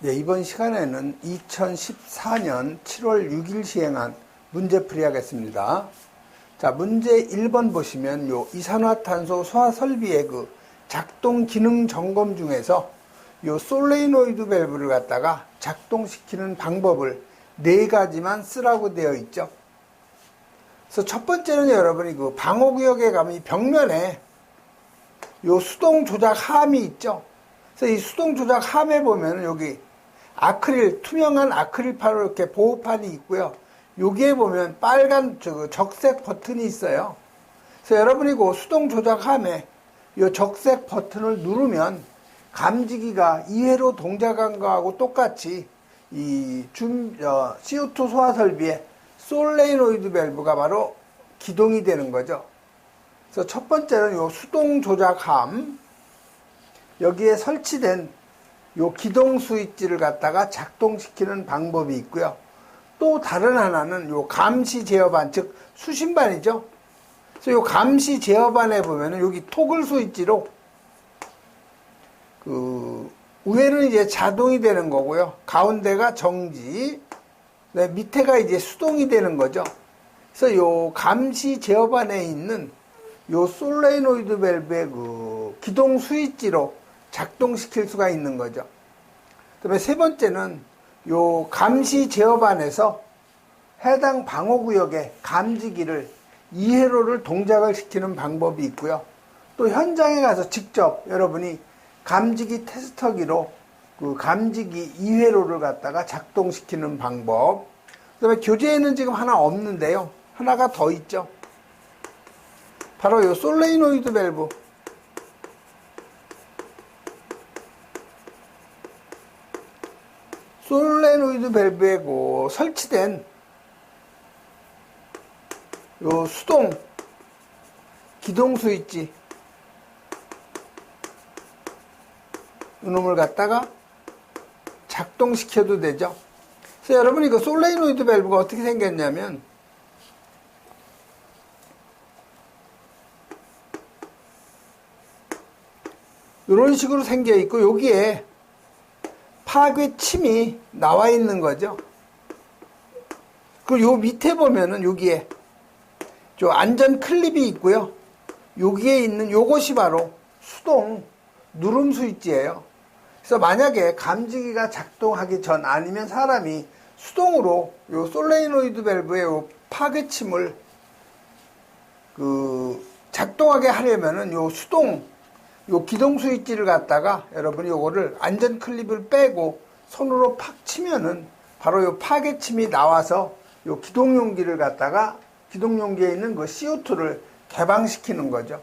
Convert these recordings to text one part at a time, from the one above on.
네, 이번 시간에는 2014년 7월 6일 시행한 문제풀이 하겠습니다. 자, 문제 1번 보시면 요 이산화탄소 소화 설비의 그 작동 기능 점검 중에서 요 솔레노이드 밸브를 갖다가 작동시키는 방법을 4가지만 쓰라고 되어 있죠. 그래서 첫 번째는 여러분이 그 방호구역에 가면 이 벽면에 요 수동 조작 함이 있죠. 그래서 이 수동 조작 함에 보면 여기 아크릴, 투명한 아크릴판으로 이렇게 보호판이 있고요. 여기에 보면 빨간 적색 버튼이 있어요. 그래서 여러분이 그 수동 조작함에 이 적색 버튼을 누르면 감지기가 2회로 동작한 거하고 똑같이 이 CO2 소화 설비의 솔레노이드 밸브가 바로 기동이 되는 거죠. 그래서 첫 번째는 이 수동 조작함, 여기에 설치된 요 기동 스위치를 갖다가 작동시키는 방법이 있고요. 또 다른 하나는 요 감시 제어반, 즉 수신반이죠. 그래서 요 감시 제어반에 보면은 여기 토글 스위치로 위에는 이제 자동이 되는 거고요. 가운데가 정지, 네, 밑에가 이제 수동이 되는 거죠. 그래서 요 감시 제어반에 있는 요 솔레노이드 밸브의 그 기동 스위치로 작동시킬 수가 있는 거죠. 그다음에 세 번째는 요 감시 제어반에서 해당 방호구역의 감지기를 2회로를 동작을 시키는 방법이 있고요. 또 현장에 가서 직접 여러분이 감지기 테스터기로 그 감지기 2회로를 갖다가 작동시키는 방법. 그다음에 교재에는 지금 하나 없는데요. 하나가 더 있죠. 바로 요 솔레노이드 밸브. 솔레노이드 밸브에 그 설치된 요 수동 기동 스위치 이놈을 갖다가 작동시켜도 되죠. 그래서 여러분이 그 솔레노이드 밸브가 어떻게 생겼냐면 이런 식으로 생겨 있고 여기에 파괴침이 나와 있는 거죠. 그리고 요 밑에 보면은 여기에 저 안전 클립이 있고요. 여기에 있는 요것이 바로 수동 누름 스위치예요. 그래서 만약에 감지기가 작동하기 전 아니면 사람이 수동으로 요 솔레노이드 밸브의 요 파괴침을 작동하게 하려면은 요 수동 요 기동 스위치를 갖다가 여러분이 요거를 안전 클립을 빼고 손으로 팍 치면은 바로 요 파괴침이 나와서 요 기동 용기를 갖다가 기동 용기에 있는 그 CO2를 개방시키는 거죠.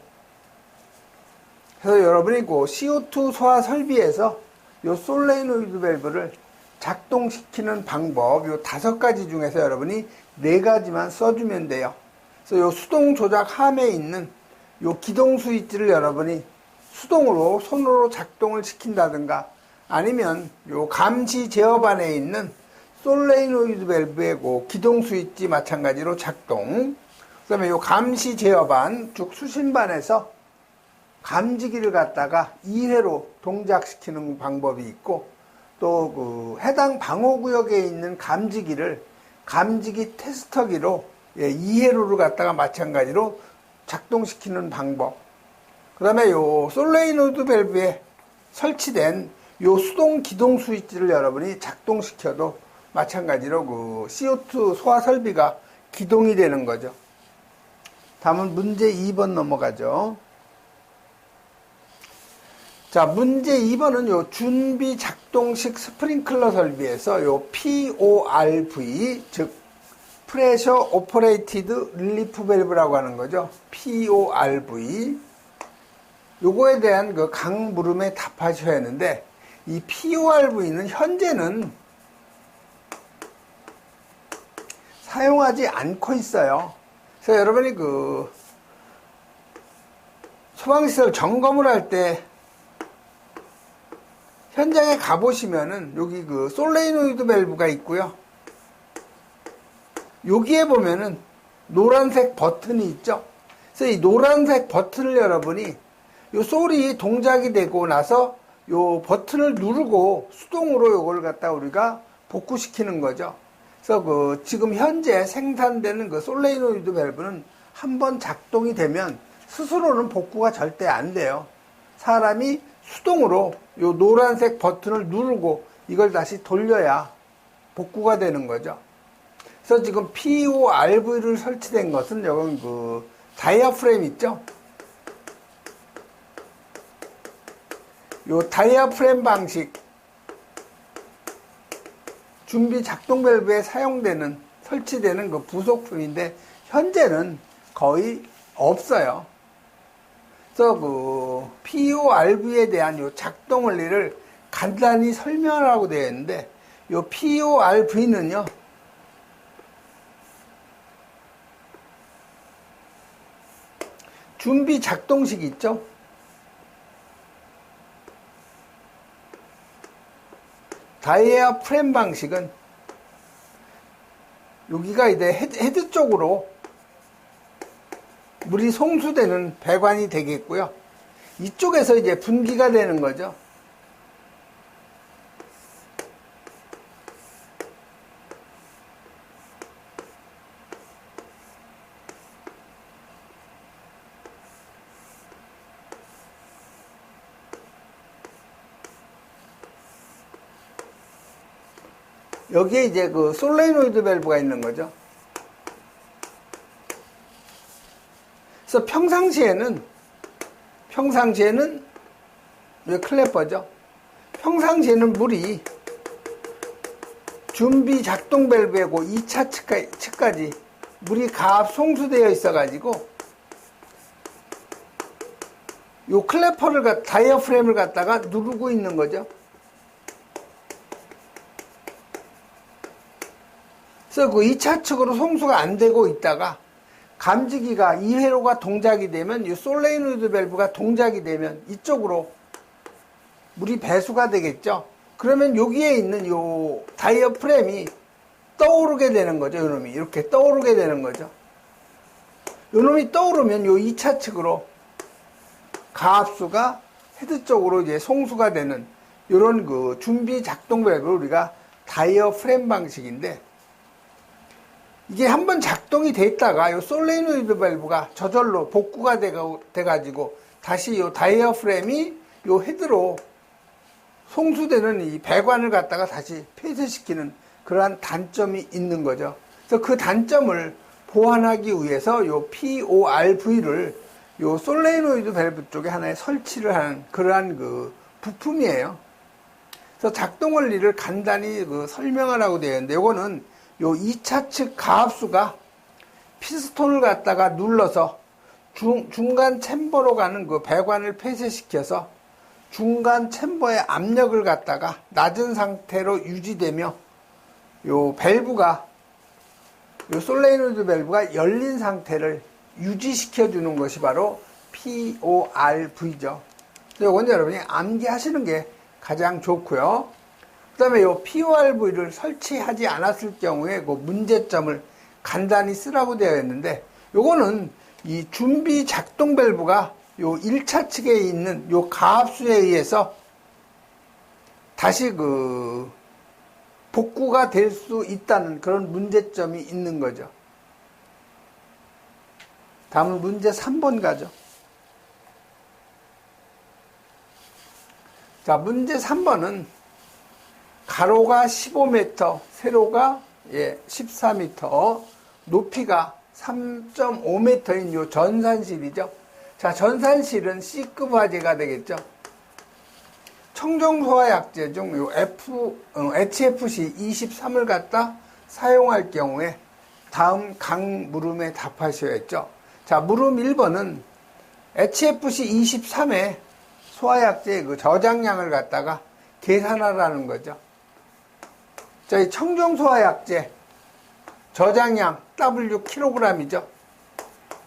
그래서 여러분이 그 CO2 소화 설비에서 요 솔레노이드 밸브를 작동시키는 방법 요 5가지 중에서 여러분이 4가지만 써주면 돼요. 그래서 요 수동 조작 함에 있는 요 기동 스위치를 여러분이 수동으로 손으로 작동을 시킨다든가 아니면 요 감시 제어반에 있는 솔레노이드 밸브의 그 기동 스위치 마찬가지로 작동. 그다음에 요 감시 제어반 즉 수신반에서 감지기를 갖다가 2회로 동작시키는 방법이 있고 또 그 해당 방호구역에 있는 감지기를 감지기 테스터기로 2회로를 갖다가 마찬가지로 작동시키는 방법. 그 다음에 요 솔레노이드 밸브에 설치된 요 수동 기동 스위치를 여러분이 작동시켜도 마찬가지로 그 CO2 소화 설비가 기동이 되는 거죠. 다음은 문제 2번 넘어가죠. 자, 문제 2번은 요 준비 작동식 스프링클러 설비에서 요 PORV, 즉 프레셔 오퍼레이티드 릴리프 밸브라고 하는 거죠. PORV. 요거에 대한 그 각 물음에 답하셔야 하는데 이 PORV는 현재는 사용하지 않고 있어요. 그래서 여러분이 그 소방시설 점검을 할 때 현장에 가보시면은 여기 그 솔레노이드 밸브가 있고요. 여기에 보면은 노란색 버튼이 있죠. 그래서 이 노란색 버튼을 여러분이 요 솔이 동작이 되고 나서 요 버튼을 누르고 수동으로 요걸 갖다 우리가 복구시키는 거죠. 그래서 그 지금 현재 생산되는 그 솔레노이드 밸브는 한번 작동이 되면 스스로는 복구가 절대 안 돼요. 사람이 수동으로 요 노란색 버튼을 누르고 이걸 다시 돌려야 복구가 되는 거죠. 그래서 지금 PORV를 설치된 것은 여기 그 다이아프램 있죠? 요 다이아프램 방식 준비 작동 밸브에 사용되는 설치되는 그 부속품인데 현재는 거의 없어요. 그래서 그 PORV에 대한 요 작동 원리를 간단히 설명하라고 되어 있는데 요 PORV는요 준비 작동식 있죠? 다이아프램 방식은 여기가 이제 헤드 쪽으로 물이 송수되는 배관이 되겠고요. 이쪽에서 이제 분기가 되는 거죠. 여기에 이제 그 솔레노이드 밸브가 있는 거죠. 그래서 평상시에는 왜 클래퍼죠? 평상시에는 물이 준비 작동 밸브하고 2차 측까지 물이 가압 송수되어 있어 가지고 요 클래퍼를 다이어프램을 갖다가 누르고 있는 거죠. 그래서 그 2차 측으로 송수가 안 되고 있다가 감지기가 2회로가 동작이 되면 이 솔레노이드 밸브가 동작이 되면 이쪽으로 물이 배수가 되겠죠. 그러면 여기에 있는 요 다이어프램이 떠오르게 되는 거죠. 요놈이 이렇게 떠오르게 되는 거죠. 요놈이 떠오르면 요 2차 측으로 가압수가 헤드 쪽으로 이제 송수가 되는 요런 그 준비 작동 밸브를 우리가 다이어프램 방식인데 이게 한번 작동이 됐다가 요 솔레노이드 밸브가 저절로 복구가 돼가지고 다시 요 다이어프램이 요 헤드로 송수되는 이 배관을 갖다가 다시 폐쇄시키는 그러한 단점이 있는 거죠. 그래서 그 단점을 보완하기 위해서 요 PORV를 요 솔레노이드 밸브 쪽에 하나에 설치를 하는 그러한 그 부품이에요. 그래서 작동 원리를 간단히 그 설명하라고 되어 있는데 요거는 요 2차 측 가압수가 피스톤을 갖다가 눌러서 중간 챔버로 가는 그 배관을 폐쇄시켜서 중간 챔버의 압력을 갖다가 낮은 상태로 유지되며 요 밸브가 요 솔레노이드 밸브가 열린 상태를 유지시켜 주는 것이 바로 PORV죠. 요건 여러분이 암기하시는 게 가장 좋고요. 그 다음에 요 PORV를 설치하지 않았을 경우에 그 문제점을 간단히 쓰라고 되어 있는데 요거는 이 준비 작동 밸브가 요 1차 측에 있는 요 가압수에 의해서 다시 그 복구가 될 수 있다는 그런 문제점이 있는 거죠. 다음은 문제 3번 가죠. 자, 문제 3번은 가로가 15m, 세로가 14m, 높이가 3.5m인 요 전산실이죠. 자, 전산실은 C급 화재가 되겠죠. 청정소화 약재 중 요 HFC 23을 갖다 사용할 경우에 다음 각 물음에 답하셔야 했죠. 자, 물음 1번은 HFC 23의 소화약재의 그 저장량을 갖다가 계산하라는 거죠. 저희 청정소화약재 저장량 W kg이죠.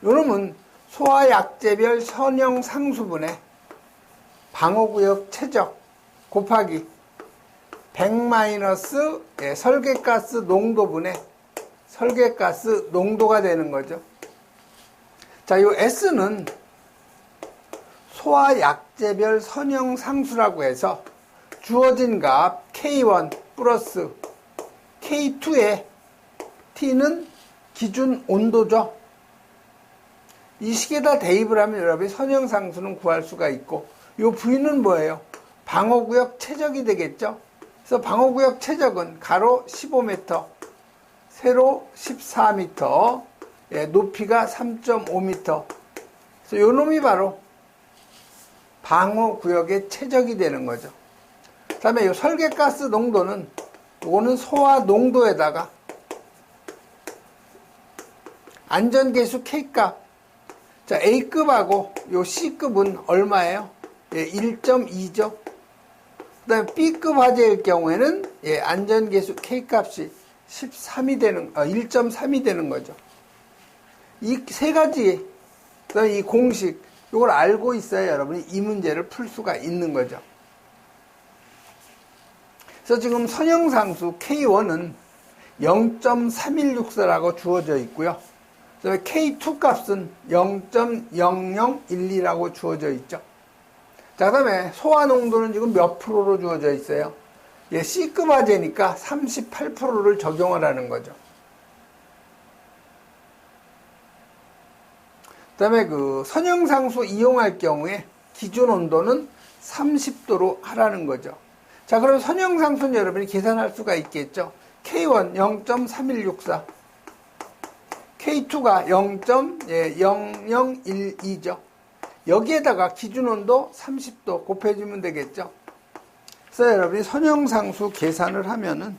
요놈은 소화약재별 선형 상수분의 방호구역 최적 곱하기 100- 설계가스 농도분의 설계가스 농도가 되는 거죠. 자, 요 S는 소화 약제별 선형 상수라고 해서 주어진 값 K1 플러스 K2의 T는 기준 온도죠. 이 식에다 대입을 하면 여러분이 선형 상수는 구할 수가 있고, 요 V는 뭐예요? 방어구역 최적이 되겠죠. 그래서 방어구역 최적은 가로 15m, 세로 14m, 높이가 3.5m. 그래서 요 놈이 바로 방어구역의 최적이 되는 거죠. 그 다음에 요 설계가스 농도는, 요거는 소화 농도에다가 안전계수 K값. 자, A급하고 요 C급은 얼마예요? 1.2죠. 그 다음에 B급 화재일 경우에는 안전계수 K값이 1.3이 되는 거죠. 이 세 가지, 그다음에 이 공식, 이걸 알고 있어야 여러분이 이 문제를 풀 수가 있는 거죠. 그래서 지금 선형상수 K1은 0.3164라고 주어져 있고요. 그다음에 K2 값은 0.0012라고 주어져 있죠. 자, 그다음에 소화 농도는 지금 몇 프로로 주어져 있어요? C급 화재니까 38%를 적용을 하는 거죠. 그 다음에 그 선형상수 이용할 경우에 기준 온도는 30도로 하라는 거죠. 자, 그럼 선형상수는 여러분이 계산할 수가 있겠죠. K1 0.3164, K2가 0.0012죠. 여기에다가 기준 온도 30도 곱해주면 되겠죠. 그래서 여러분이 선형상수 계산을 하면은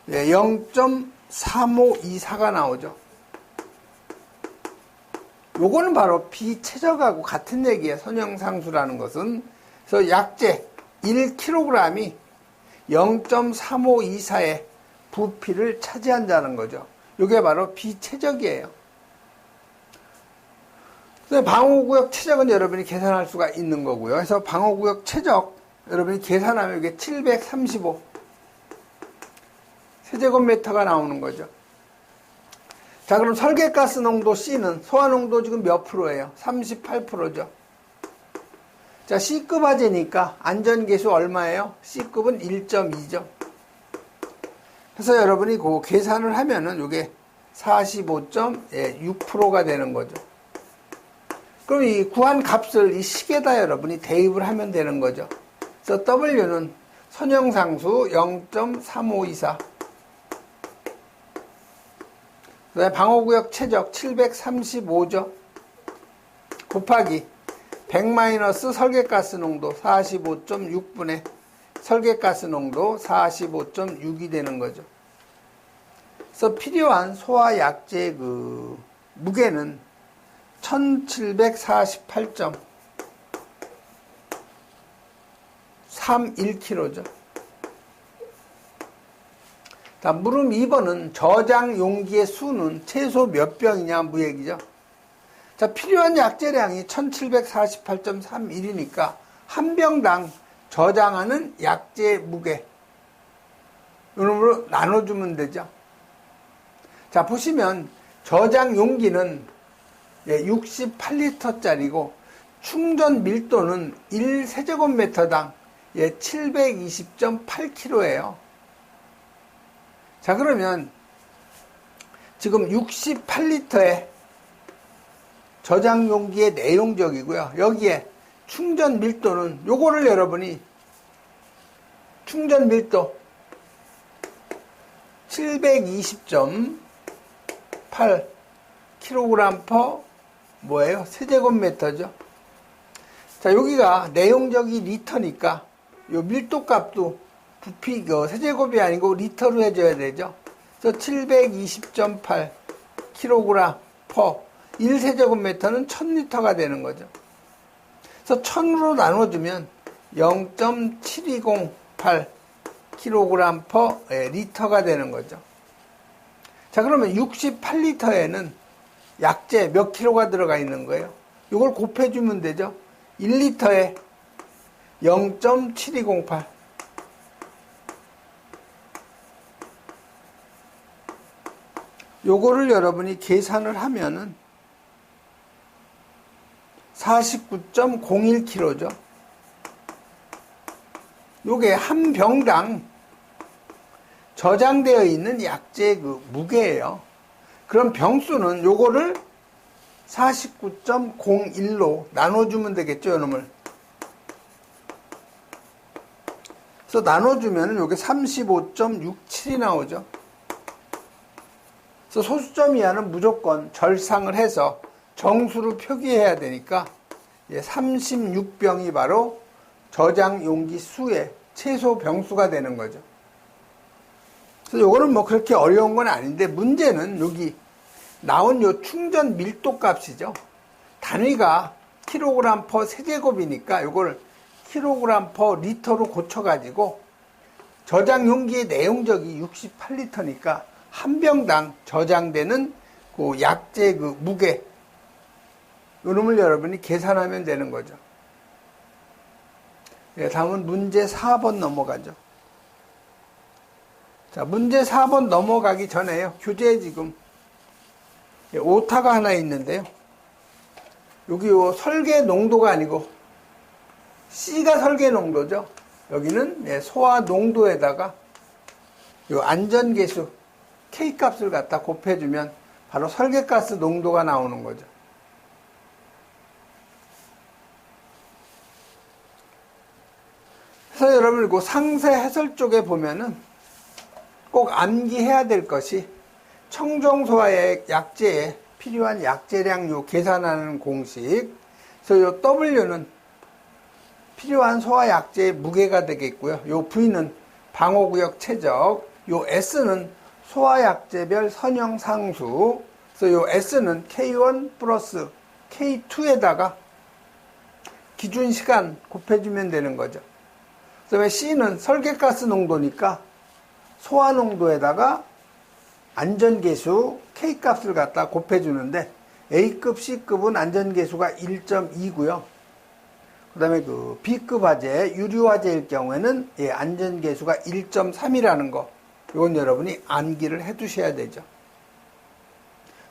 0.3524가 나오죠. 요거는 바로 비최적하고 같은 얘기예요. 선형상수라는 것은. 그래서 약재 1kg이 0.3524의 부피를 차지한다는 거죠. 요게 바로 비최적이에요. 방어구역 최적은 여러분이 계산할 수가 있는 거고요. 그래서 방어구역 최적 여러분이 계산하면 이게 735 세제곱미터가 나오는 거죠. 자, 그럼 설계가스 농도 C는 소화 농도 지금 몇 프로예요? 38%죠. 자, C급 화재니까 안전계수 얼마예요? C급은 1.2죠. 그래서 여러분이 그 계산을 하면은 이게 45.6%가 되는 거죠. 그럼 이 구한 값을 이 식에다 여러분이 대입을 하면 되는 거죠. 그래서 W는 선형상수 0.3524, 그다음에 방어구역 최적 735죠. 곱하기 100 설계가스 농도 45.6분의 설계가스 농도 45.6이 되는 거죠. 그래서 필요한 소화 약재의 그 무게는 1748.31kg죠. 자, 물음 2번은 저장 용기의 수는 최소 몇 병이냐 무얘기죠. 자, 필요한 약재량이 1748.31이니까 한 병당 저장하는 약재 무게 이놈으로 나눠주면 되죠. 자, 보시면 저장 용기는 68리터짜리고 충전 밀도는 1세제곱미터당 720.8kg예요. 자, 그러면 지금 68리터의 저장 용기의 내용적이고요. 여기에 충전 밀도는 요거를 여러분이 충전 밀도 720.8 kg per 뭐예요? 세제곱미터죠. 자, 여기가 내용적이 리터니까 요 밀도 값도 부피 세제곱이 아니고 리터로 해줘야 되죠. 그래서 720.8 kg per 1세제곱미터는 1000리터가 되는 거죠. 그래서 1000으로 나눠주면 0.7208 kg per 리터가 되는 거죠. 자, 그러면 68리터에는 약재 몇 킬로가 들어가 있는 거예요? 이걸 곱해주면 되죠. 1리터에 0.7208. 요거를 여러분이 계산을 하면은 49.01kg죠. 요게 한 병당 저장되어 있는 약재의 그 무게예요. 그럼 병수는 요거를 49.01로 나눠주면 되겠죠, 요놈을. 그래서 나눠주면 요게 35.67이 나오죠. 그래서 소수점 이하는 무조건 절상을 해서 정수로 표기해야 되니까 36병이 바로 저장 용기 수의 최소 병수가 되는 거죠. 그래서 요거는 뭐 그렇게 어려운 건 아닌데, 문제는 여기 나온 요 충전 밀도 값이죠. 단위가 kg per 세제곱이니까 요걸 kg per 리터로 고쳐가지고 저장 용기의 내용적이 68리터니까 한 병당 저장되는 그 약재 그 무게, 요놈을 여러분이 계산하면 되는 거죠. 다음은 문제 4번 넘어가죠. 자, 문제 4번 넘어가기 전에요. 교재에 지금 오타가 하나 있는데요. 여기 요 설계 농도가 아니고 C가 설계 농도죠. 여기는 소화 농도에다가 요 안전계수 K 값을 갖다 곱해주면 바로 설계가스 농도가 나오는 거죠. 그래서 여러분 그 상세 해설 쪽에 보면은 꼭 암기해야 될 것이 청정소화의 약재에 필요한 약재량 요 계산하는 공식. 그래서 요 W는 필요한 소화 약재의 무게가 되겠고요. 요 V는 방호구역 최적. 요 S는 소화 약재별 선형 상수. 그래서 요 S는 K1 플러스 K2에다가 기준 시간 곱해주면 되는 거죠. 그 다음에 C는 설계가스 농도니까 소화 농도에다가 안전계수 K값을 갖다 곱해주는데, A급, C급은 안전계수가 1.2고요. 그 다음에 그 B급 화재, 유류화재일 경우에는 안전계수가 1.3이라는 거, 이건 여러분이 암기를 해 두셔야 되죠.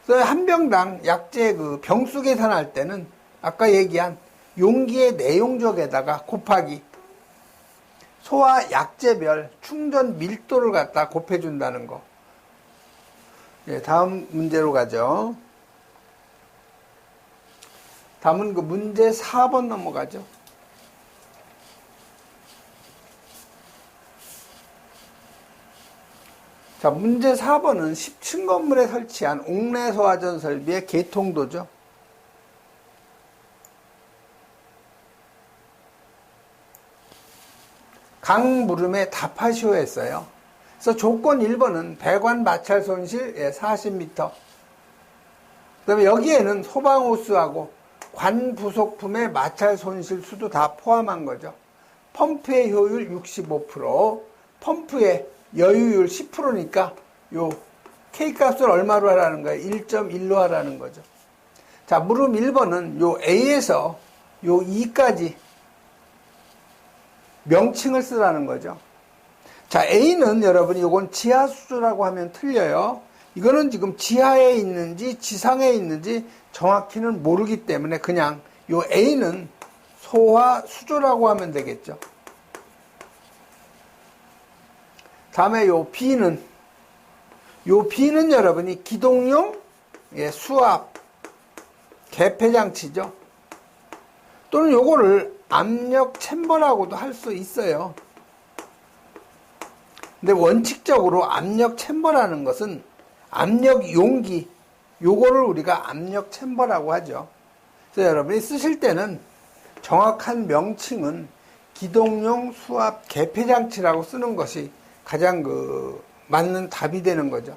그래서 한 병당 약재 그 병수 계산할 때는 아까 얘기한 용기의 내용적에다가 곱하기 소화 약재별 충전 밀도를 갖다 곱해준다는 거. 다음 문제로 가죠. 다음은 그 문제 4번 넘어가죠. 자, 문제 4번은 10층 건물에 설치한 옥내 소화전 설비의 개통도죠. 강물음에 답하시오 했어요. 그래서 조건 1번은 배관 마찰 손실 40m. 그 다음에 여기에는 소방호스하고 관 부속품의 마찰 손실 수도 다 포함한 거죠. 펌프의 효율 65%, 펌프의 여유율 10%니까 요 K값을 얼마로 하라는 거예요? 1.1로 하라는 거죠. 자, 물음 1번은 요 A에서 요 E까지 명칭을 쓰라는 거죠. 자, A는 여러분이 이건 지하수조라고 하면 틀려요. 이거는 지금 지하에 있는지 지상에 있는지 정확히는 모르기 때문에 그냥 요 A는 소화수조라고 하면 되겠죠. 다음에 요 B는 여러분이 기동용 수압 개폐장치죠. 또는 요거를 압력 챔버라고도 할 수 있어요. 근데 원칙적으로 압력 챔버라는 것은 압력 용기, 요거를 우리가 압력 챔버라고 하죠. 그래서 여러분이 쓰실 때는 정확한 명칭은 기동용 수압 개폐장치라고 쓰는 것이 가장 맞는 답이 되는 거죠.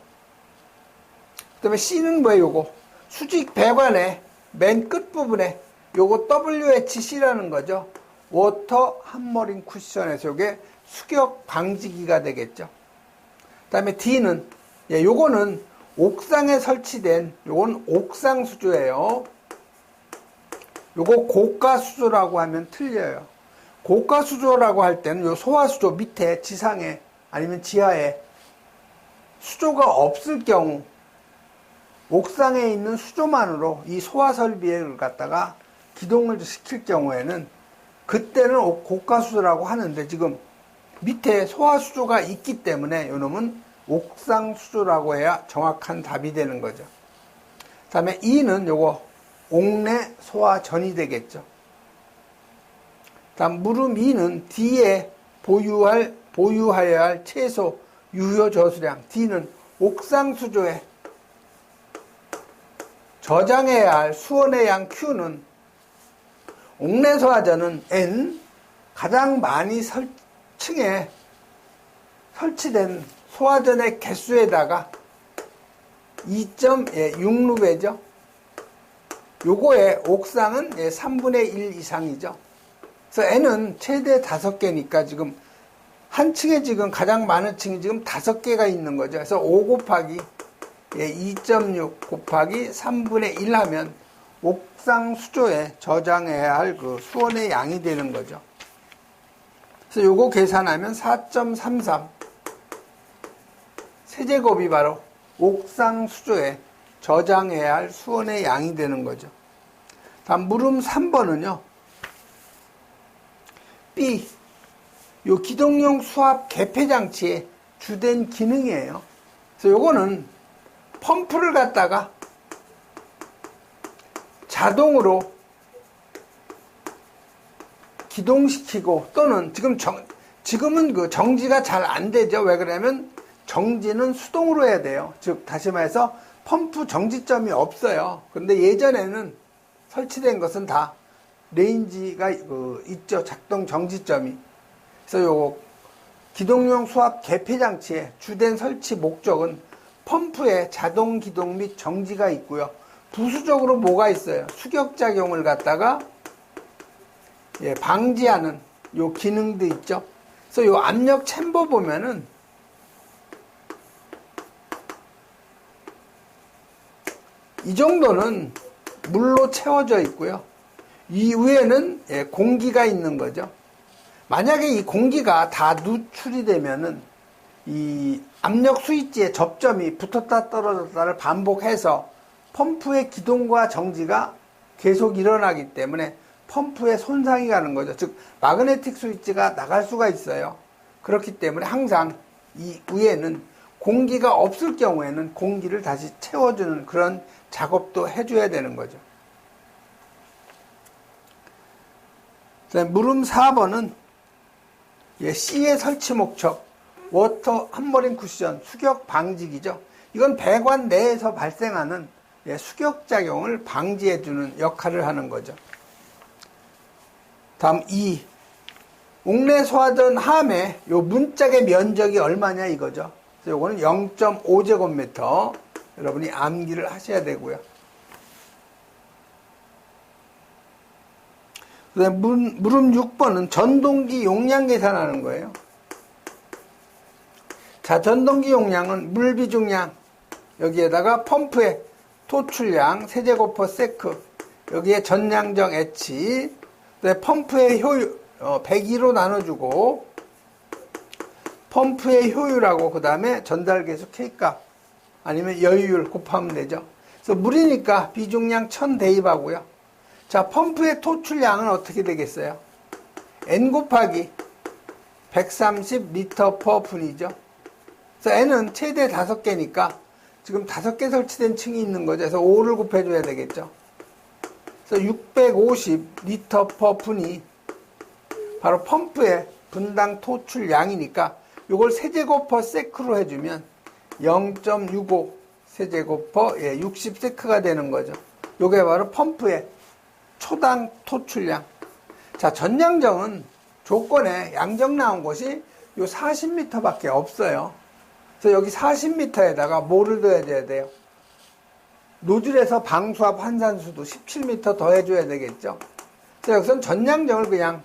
그 다음에 C는 뭐예요? 요거 수직 배관의 맨 끝부분에 요거 WHC라는 거죠. 워터 함머링 쿠션에서 요게 수격 방지기가 되겠죠. 그 다음에 D는 요거는 옥상에 설치된 요건 옥상 수조예요. 요거 고가 수조라고 하면 틀려요. 고가 수조라고 할 때는 요 소화 수조 밑에 지상에 아니면 지하에 수조가 없을 경우 옥상에 있는 수조만으로 이 소화 설비를 갖다가 기동을 시킬 경우에는 그때는 고가수조라고 하는데 지금 밑에 소화수조가 있기 때문에 이놈은 옥상수조라고 해야 정확한 답이 되는 거죠. 그 다음에 2는 요거 옥내 소화전이 되겠죠. 다음 물음 2는 D에 보유하여야 할 최소 유효 저수량 D는 옥상수조에 저장해야 할 수온의 양 Q는 옥내 소화전은 N 가장 많이 층에 설치된 소화전의 개수에다가 2.6루베죠. 요거의 옥상은 3분의 1 이상이죠. 그래서 N은 최대 5개니까 지금 한 층에 지금 가장 많은 층이 지금 5개가 있는 거죠. 그래서 5 곱하기 2.6 곱하기 3분의 1 하면 옥상 수조에 저장해야 할 그 수온의 양이 되는 거죠. 그래서 요거 계산하면 4.33 세제곱이 바로 옥상 수조에 저장해야 할 수온의 양이 되는 거죠. 다음 물음 3번은요. B. 요 기동용 수압 개폐 장치의 주된 기능이에요. 그래서 요거는 펌프를 갖다가 자동으로 기동시키고 또는 지금은 그 정지가 잘 안 되죠. 왜 그러냐면 정지는 수동으로 해야 돼요. 즉 다시 말해서 펌프 정지점이 없어요. 그런데 예전에는 설치된 것은 다 레인지가 있죠. 작동 정지점이. 그래서 요 기동용 수압 개폐 장치의 주된 설치 목적은 펌프의 자동 기동 및 정지가 있고요. 부수적으로 뭐가 있어요? 수격작용을 갖다가 방지하는 요 기능도 있죠. 그래서 요 압력 챔버 보면은 이 정도는 물로 채워져 있고요. 이 위에는 공기가 있는 거죠. 만약에 이 공기가 다 누출이 되면은 이 압력 스위치의 접점이 붙었다 떨어졌다를 반복해서 펌프의 기동과 정지가 계속 일어나기 때문에 펌프에 손상이 가는 거죠. 즉 마그네틱 스위치가 나갈 수가 있어요. 그렇기 때문에 항상 이 위에는 공기가 없을 경우에는 공기를 다시 채워주는 그런 작업도 해줘야 되는 거죠. 물음 4번은 C의 설치 목적 워터 함머링 쿠션 수격 방지기죠. 이건 배관 내에서 발생하는 수격작용을 방지해주는 역할을 하는 거죠. 다음 2. 옥내 소화전 함의 요 문짝의 면적이 얼마냐 이거죠. 그래서 요거는 0.5제곱미터 여러분이 암기를 하셔야 되고요. 그다음에 물음 6번은 전동기 용량 계산하는 거예요. 자, 전동기 용량은 물 비중량 여기에다가 펌프의 토출량 세제곱 퍼 세크 여기에 전량정 H 펌프의 효율 102로 나눠주고 펌프의 효율하고 그 다음에 전달 계수 K값 아니면 여유율 곱하면 되죠. 그래서 물이니까 비중량 1000 대입하고요. 자, 펌프의 토출량은 어떻게 되겠어요? N 곱하기 130 리터 퍼 분이죠. 그래서 N은 최대 5개니까 지금 5개 설치된 층이 있는 거죠. 그래서 5를 곱해줘야 되겠죠. 그래서 650 리터 퍼 분이 바로 펌프의 분당 토출량이니까 이걸 세제곱 퍼 세크로 해주면 0.65 세제곱 퍼 60세크가 되는 거죠. 이게 바로 펌프의 초당 토출량. 자, 전량정은 조건에 양정 나온 곳이 요 40m 밖에 없어요. 그래서 여기 40m에다가 뭐를 더해줘야 돼요? 노즐에서 방수압 환산수도 17m 더해줘야 되겠죠. 그래서 여기서는 전량정을 그냥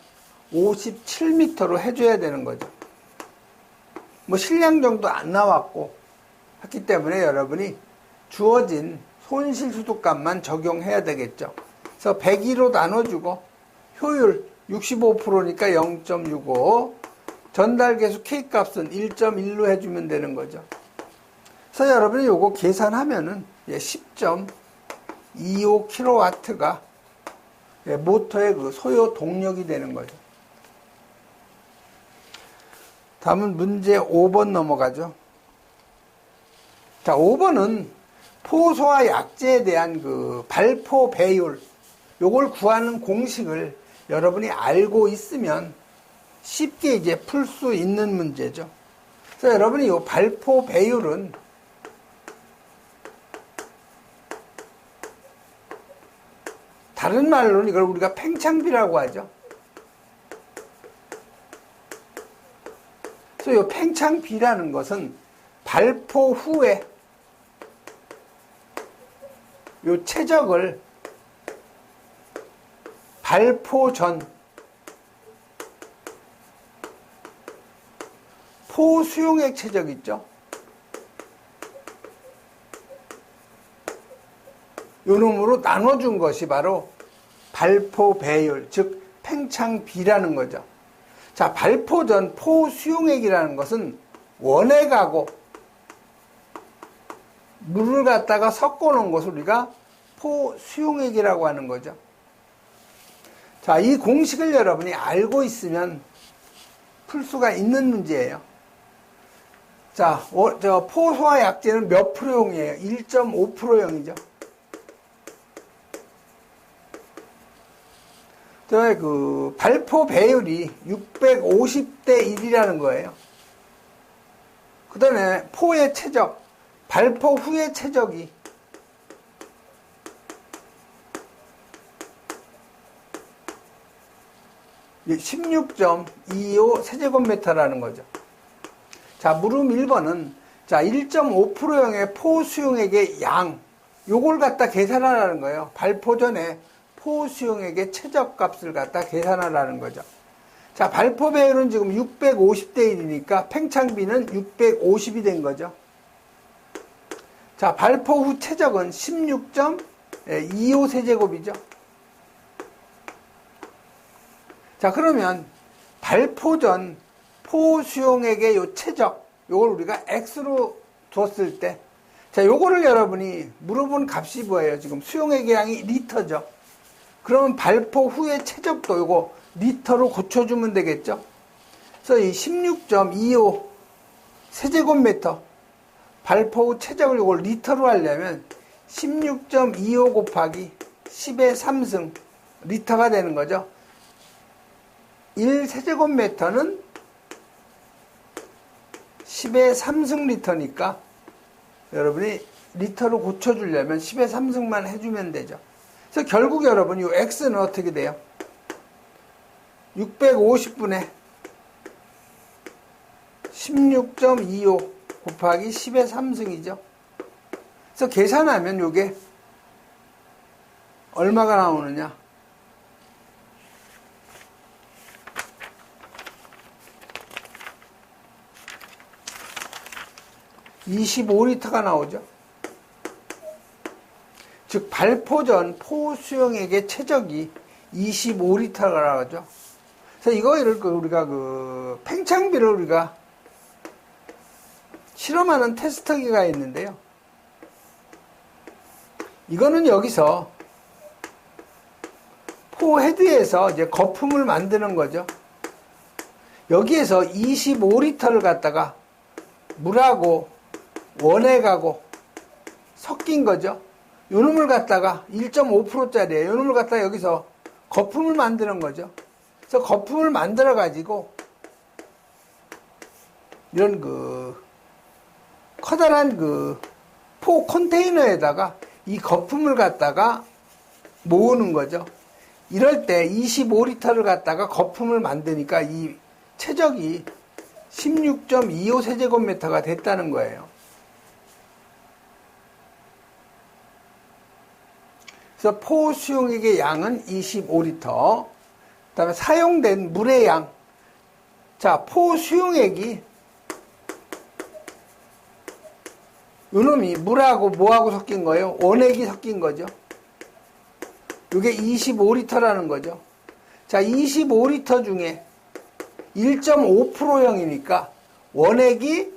57m로 해줘야 되는 거죠. 뭐 실량정도 안 나왔고 했기 때문에 여러분이 주어진 손실수도값만 적용해야 되겠죠. 그래서 102로 나눠주고 효율 65%니까 0.65 전달계수 K값은 1.1로 해주면 되는 거죠. 그래서 여러분이 요거 계산하면은 10.25kW가 모터의 그 소요 동력이 되는 거죠. 다음은 문제 5번 넘어가죠. 자, 5번은 포소와 약제에 대한 그 발포 배율, 요걸 구하는 공식을 여러분이 알고 있으면 쉽게 이제 풀 수 있는 문제죠. 그래서 여러분이 이 발포 배율은 다른 말로는 이걸 우리가 팽창비라고 하죠. 그래서 이 팽창비라는 것은 발포 후에 이 최적을 발포 전 포수용액 최적 있죠? 요 놈으로 나눠준 것이 바로 발포 배율, 즉 팽창비라는 거죠. 자, 발포 전 포수용액이라는 것은 원액하고 물을 갖다가 섞어 놓은 것을 우리가 포수용액이라고 하는 거죠. 자, 이 공식을 여러분이 알고 있으면 풀 수가 있는 문제예요. 자, 포소와 약제는 몇 프로용이에요? 1.5%용이죠. 그 발포 배율이 650대 1이라는 거예요. 그 다음에 포의 최적, 발포 후의 최적이 16.25 세제곱미터라는 거죠. 자, 물음 1번은 자, 1.5%용의 포수용액의 양, 요걸 갖다 계산하라는 거예요. 발포 전에 포수용액의 최적값을 갖다 계산하라는 거죠. 자, 발포 배율은 지금 650대 1이니까 팽창비는 650이 된 거죠. 자, 발포 후 최적은 16.25 세제곱이죠. 자, 그러면 발포 전 포수용액의 요 최적, 요걸 우리가 X로 뒀을 때, 자, 요거를 여러분이 물어본 값이 뭐예요? 지금 수용액의 양이 리터죠. 그러면 발포 후의 최적도 요거 리터로 고쳐주면 되겠죠. 그래서 이 16.25 세제곱미터 발포 후 최적을 요걸 리터로 하려면 16.25 곱하기 10의 3승 리터가 되는 거죠. 1세제곱미터는 10의 3승 리터니까 여러분이 리터로 고쳐주려면 10의 3승만 해주면 되죠. 그래서 결국 여러분 이 X는 어떻게 돼요? 650분의 16.25 곱하기 10의 3승이죠. 그래서 계산하면 이게 얼마가 나오느냐? 25리터가 나오죠. 즉 발포 전 포수용액의 최적이 25리터가 나오죠. 그래서 이거를 우리가 그 팽창비를 우리가 실험하는 테스터기가 있는데요. 이거는 여기서 포 헤드에서 이제 거품을 만드는 거죠. 여기에서 25리터를 갖다가 물하고 원액하고 섞인 거죠. 요 놈을 갖다가 1.5%짜리예요. 요 놈을 갖다가 여기서 거품을 만드는 거죠. 그래서 거품을 만들어 가지고 이런 그 커다란 그 포 컨테이너에다가 이 거품을 갖다가 모으는 거죠. 이럴 때 25리터를 갖다가 거품을 만드니까 이 최적이 16.25 세제곱미터가 됐다는 거예요. 그래서 포 수용액의 양은 25리터. 그 다음에 사용된 물의 양. 자, 포 수용액이 요놈이 물하고 뭐하고 섞인 거예요? 원액이 섞인 거죠. 이게 25리터라는 거죠. 자, 25리터 중에 1.5%용이니까 원액이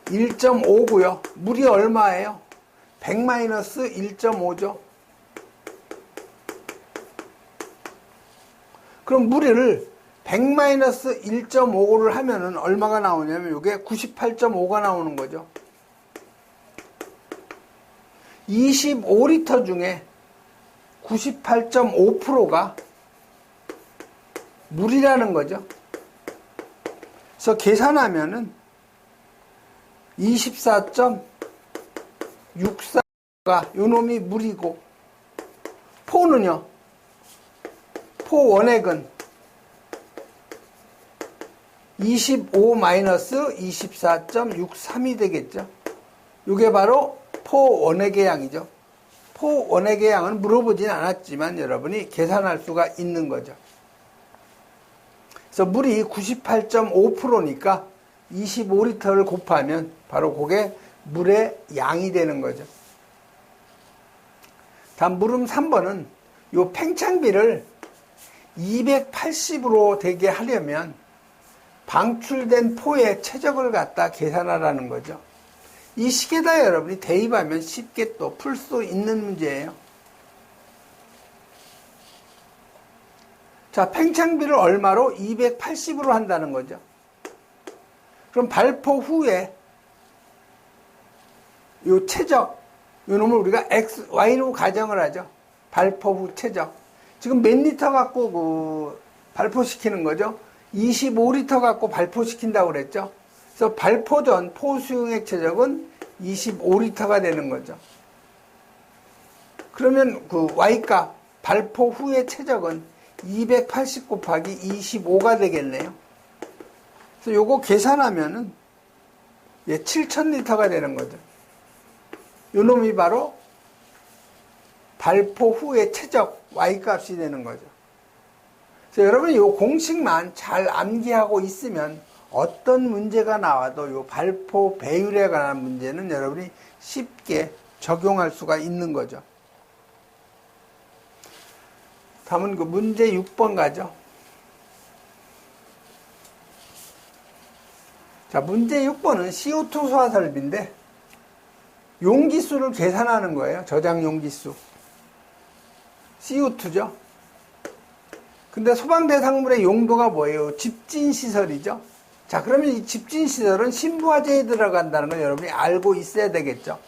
1.5고요. 물이 얼마예요? 100-1.5죠. 그럼 물을 100-1.5를 하면은 얼마가 나오냐면 이게 98.5가 나오는 거죠. 25리터 중에 98.5%가 물이라는 거죠. 그래서 계산하면은 24.64가 요놈이 물이고, 포는요, 포 원액은 25-24.63이 되겠죠. 이게 바로 포 원액의 양이죠. 포 원액의 양은 물어보진 않았지만 여러분이 계산할 수가 있는 거죠. 그래서 물이 98.5%니까 25리터를 곱하면 바로 그게 물의 양이 되는 거죠. 다음 물음 3번은 요 팽창비를 280으로 되게 하려면 방출된 포의 최적을 갖다 계산하라는 거죠. 이 식에다 여러분이 대입하면 쉽게 또 풀 수 있는 문제예요. 자, 팽창비를 얼마로? 280으로 한다는 거죠. 그럼 발포 후에 요 최적, 요 놈을 우리가 X, Y로 가정을 하죠. 발포 후 최적. 지금 몇 리터 갖고 발포시키는 거죠? 25리터 갖고 발포시킨다고 그랬죠? 그래서 발포 전 포수용액 최적은 25리터가 되는 거죠. 그러면 그 Y값, 발포 후의 최적은 280 곱하기 25가 되겠네요. 그래서 요거 계산하면은 7,000리터가 되는 거죠. 요 놈이 바로 발포 후의 최적 Y값이 되는 거죠. 그래서 여러분이 요 공식만 잘 암기하고 있으면 어떤 문제가 나와도 요 발포 배율에 관한 문제는 여러분이 쉽게 적용할 수가 있는 거죠. 다음은 그 문제 6번 가죠. 자, 문제 6번은 CO2 소화 설비인데 용기수를 계산하는 거예요. 저장 용기수. CO2죠. 근데 소방대상물의 용도가 뭐예요? 집진시설이죠. 자, 그러면 이 집진시설은 신부화재에 들어간다는 걸 여러분이 알고 있어야 되겠죠.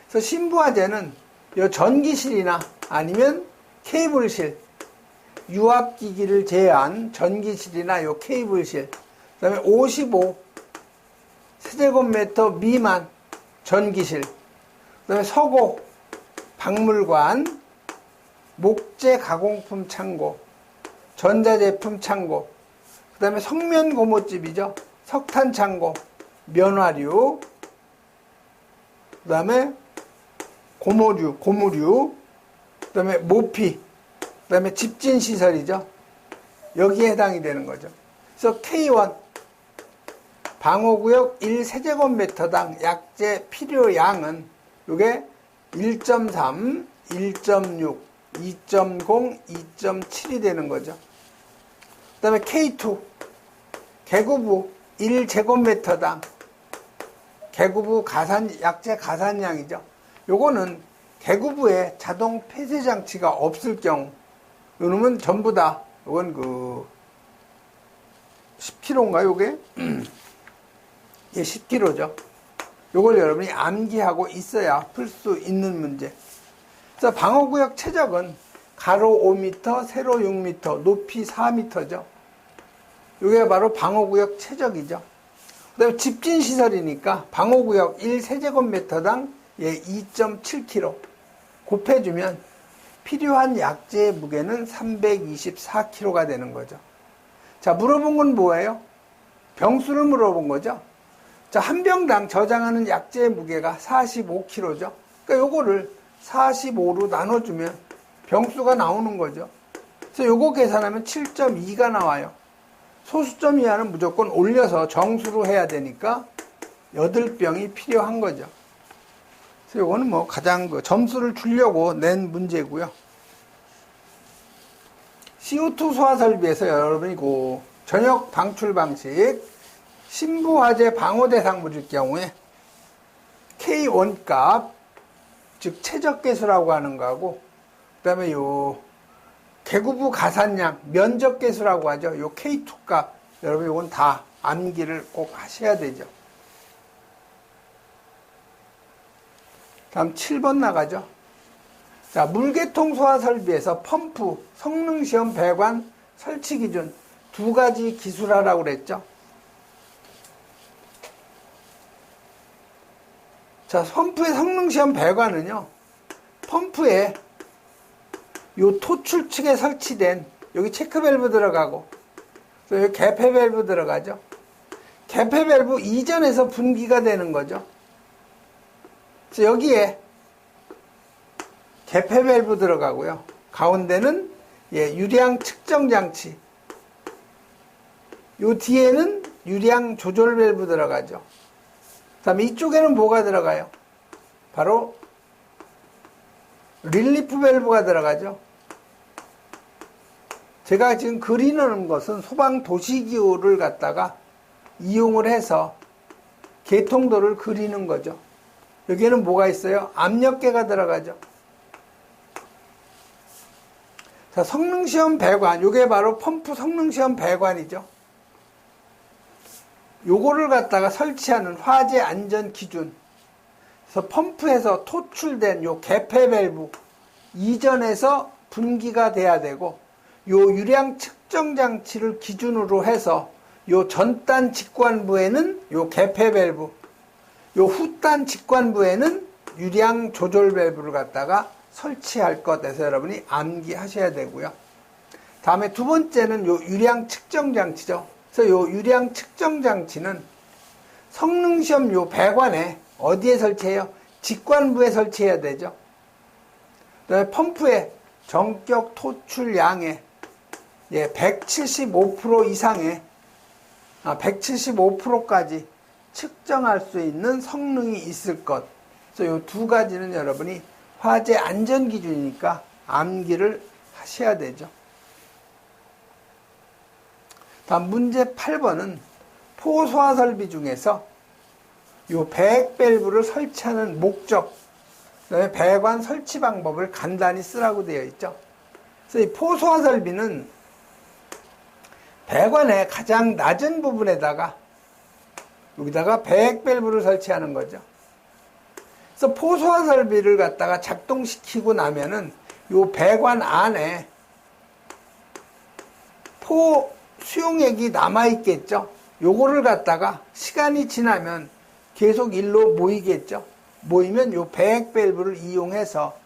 그래서 신부화재는 요 전기실이나 아니면 케이블실, 유압기기를 제외한 전기실이나 요 케이블실, 그 다음에 55 세제곱미터 미만 전기실, 그 다음에 서고, 박물관, 목재 가공품 창고, 전자제품 창고, 그 다음에 석면 고모집이죠. 석탄 창고, 면화류, 그 다음에 고무류, 그 다음에 모피, 그 다음에 집진시설이죠. 여기에 해당이 되는 거죠. 그래서 K1, 방호구역 1세제곱미터당 약재 필요량은 요게 1.3, 1.6, 2.0, 2.7이 되는 거죠. 그 다음에 K2, 개구부 1제곱미터당 개구부 약재 가산량이죠. 요거는 개구부에 자동 폐쇄 장치가 없을 경우, 요놈은 전부 다, 요건 10kg인가요, 요게? 예, 10kg죠. 요걸 여러분이 암기하고 있어야 풀 수 있는 문제. 그래서 방어구역 최적은 가로 5m, 세로 6m, 높이 4m죠. 요게 바로 방어구역 최적이죠. 그 다음에 집진시설이니까 방어구역 1세제곱미터당 2.7kg 곱해주면 필요한 약재의 무게는 324kg가 되는 거죠. 자, 물어본 건 뭐예요? 병수를 물어본 거죠. 자, 한 병당 저장하는 약재의 무게가 45kg죠. 그러니까 요거를 45로 나눠주면 병수가 나오는 거죠. 그래서 요거 계산하면 7.2가 나와요. 소수점 이하는 무조건 올려서 정수로 해야 되니까 8병이 필요한 거죠. 그래서 요거는 뭐 가장 점수를 주려고 낸 문제고요. CO2 소화 설비에서 여러분이 전역 방출 방식, 신부화재 방호 대상물일 경우에 K1 값, 즉 최적 개수라고 하는 거하고, 그 다음에 개구부 가산량, 면적계수라고 하죠. 요 K2 값, 여러분 요건 다 암기를 꼭 하셔야 되죠. 다음 7번 나가죠. 자, 물계통 소화 설비에서 펌프, 성능시험 배관, 설치 기준 두 가지 기술하라고 그랬죠. 자, 펌프의 성능시험 배관은요, 펌프에 요 토출 측에 설치된 여기 체크밸브 들어가고 또 여기 개폐밸브 들어가죠. 개폐밸브 이전에서 분기가 되는 거죠. 그래서 여기에 개폐밸브 들어가고요. 가운데는 유량 측정 장치. 요 뒤에는 유량 조절 밸브 들어가죠. 그다음에 이쪽에는 뭐가 들어가요? 바로 릴리프 밸브가 들어가죠. 제가 지금 그리는 것은 소방 도시기호를 갖다가 이용을 해서 개통도를 그리는 거죠. 여기에는 뭐가 있어요? 압력계가 들어가죠. 자, 성능시험 배관, 요게 바로 펌프 성능시험 배관이죠. 요거를 갖다가 설치하는 화재 안전 기준. 그래서 펌프에서 토출된 요 개폐 밸브 이전에서 분기가 돼야 되고, 요 유량 측정 장치를 기준으로 해서 요 전단 직관부에는 요 개폐 밸브, 요 후단 직관부에는 유량 조절 밸브를 갖다가 설치할 것에서 여러분이 암기하셔야 되고요. 다음에 두 번째는 요 유량 측정 장치죠. 그래서 요 유량 측정 장치는 성능시험 요 배관에 어디에 설치해요? 직관부에 설치해야 되죠. 그다음에 펌프의 전격 토출량의 175% 이상의 175%까지 측정할 수 있는 성능이 있을 것. 그래서 이 두 가지는 여러분이 화재 안전 기준이니까 암기를 하셔야 되죠. 다음 문제 8번은 포소화 설비 중에서 이 배액 밸브를 설치하는 목적, 그다음에 배관 설치 방법을 간단히 쓰라고 되어 있죠. 그래서 이 포소화 설비는 배관의 가장 낮은 부분에다가 여기다가 배액 밸브를 설치하는 거죠. 그래서 포소화 설비를 갖다가 작동시키고 나면은 요 배관 안에 포 수용액이 남아있겠죠. 요거를 갖다가 시간이 지나면 계속 일로 모이겠죠. 모이면 요 배액 밸브를 이용해서